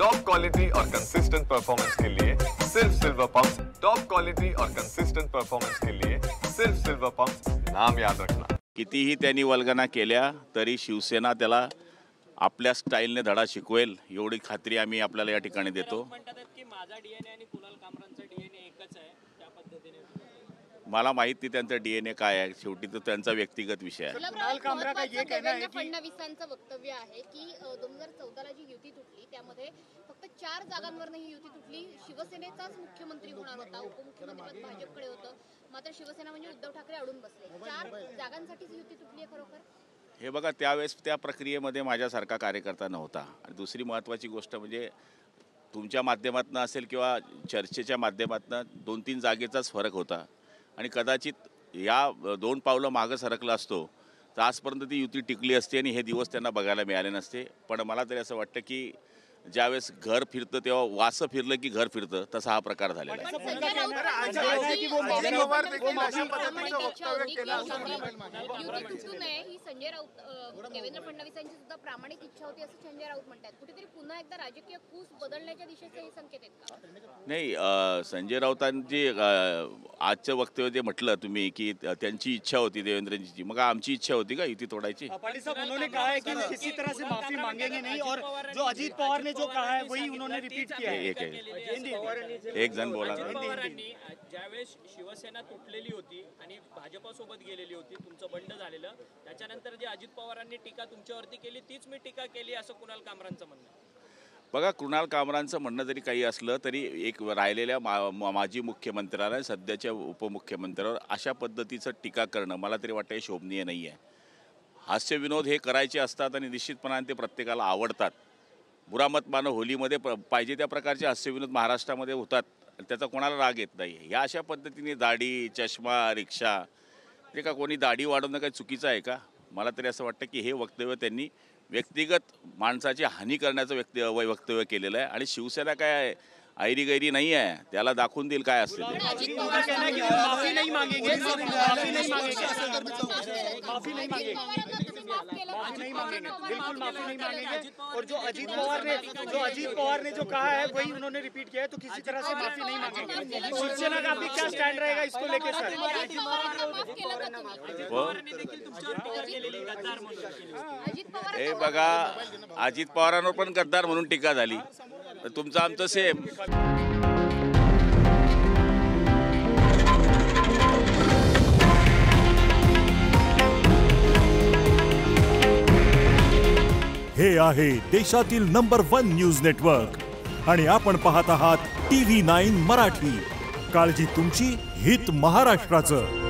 Top quality और consistent performance के लिए सिर्फ सिल्वर पंप्स। टॉप क्वालिटी और कंसिस्टेंट परफॉर्मेंस के लिए सिर्फ सिल्वर पंप्स, नाम याद रखना। कितीही त्यांनी वल्गना केल्या तरी शिवसेना त्याला आपल्या स्टाईलने धडा शिकवेल एवढी खात्री आम्ही आपल्याला या ठिकाणी देतो। मला माहिती त्यांचा डीएनए काय आहे, शेवटी तो त्यांचा व्यक्तिगत विषय आहे। कुणाल कामरा का ये कहना है की फडणवीसांचं वक्तव्य आहे की 2014 ला जी युती तुटली त्यामध्ये फक्त 4 जागांवर ही युती तुटली, शिवसेनेचाच मुख्यमंत्री होणार होता, उपमुख्यमंत्री भाजपकडे होतं, मात्र शिवसेना म्हणजे उद्धव ठाकरे अडून बसले। 4 जागांसाठीच युती तुटली आहे खरोखर? हे बघा, त्यावेळेस त्या प्रक्रियेमध्ये माझ्यासारखा कार्यकर्ता नव्हता। आणि दुसरी महत्त्वाची गोष्ट म्हणजे तुमच्या माध्यमातून असेल किंवा चर्चेच्या माध्यमातून 2-3 जागेचाच फरक होता आणि कदाचित या 2 पावलं मागं सरकला असतो तर आजपर्यंत ती युती टिकली असते आणि हे दिवस त्यांना बघायला मिळाले नसते। पण मला तरी असं वाटतं की ज्यावेळेस घर फिरतं तेव्हा वासं फिरलं की घर फिरतं, तसा हा प्रकार झालेला आहे। संजय राऊत देवेंद्र फडणवीसांची सुद्धा प्रामाणिक इच्छा होती असं संजय राऊत म्हणतात। कुठेतरी पुन्हा एकदा राजकीय कूस बदलण्याच्या दिशेचे हे संकेत आहेत का? नाही, संजय राऊतांची आजचं वक्तव्य जे म्हटलं तुम्ही की त्यांची इच्छा होती देवेंद्रजीची, मग आमची इच्छा होती का युती तोडायची? पाटील साहब उन्होंने कहा है कि किसी तरह से माफी मांगेंगे नहीं और जो अजीत पवार ने जो कहा है वही उन्होंने रिपीट किया है। एक जण बोला। ज्यावेळेस शिवसेना तुटलेली होती आणि भाजपसोबत गेलेली होती, तुमचं बंड झालेलं, त्याच्यानंतर जे अजित पवारांनी टीका तुमच्यावरती केली तीच मी टीका केली असं कुणाल कामरांचं म्हणणं आहे। बघा, कुणाल कामरांचं म्हणणं जरी काही असलं तरी एक राहिलेल्या माजी मुख्यमंत्र्याला सध्याच्या उपमुख्यमंत्र्यावर अशा पद्धतीचं टीका करणं मला तरी वाटतं हे शोभनीय नाही आहे। हास्यविनोद हे करायचे असतात आणि निश्चितपणाने ते प्रत्येकाला आवडतात। बुरामत मानो होलीमध्ये पाहिजे त्या प्रकारचे हास्यविनोद महाराष्ट्रामध्ये होतात, त्याचा कोणाला राग येत नाही। या अशा पद्धतीने दाढी, चष्मा, रिक्षा, ते का कोणी दाढी वाढवणं काही चुकीचं आहे का? मला तरी असं वाटतं की हे वक्तव्य त्यांनी व्यक्तिगत माणसाची हानी करण्याचं वक्तव्य केलेलं आहे आणि शिवसेना काय ऐरी गैरी नाही आहे, त्याला दाखवून देईल काय असते ते। बिल्कुल माफी नहीं मांगेंगे और जो अजीत पवार ने जो कहा है वही उन्होंने रिपीट किया है, तो किसी तरह से माफी नहीं मांगेंगे। शिवसेना का भी क्या स्टैंड रहेगा इसको लेके सर? हे बघा, अजित पवारांवर पण गद्दार म्हणून टीका झाली, तुमचं आमचं सेम। हे आहे देशातील नंबर 1 न्यूज नेटवर्क आणि आपण पाहत आहात TV9 मराठी। काळजी तुमची, हित महाराष्ट्राचं।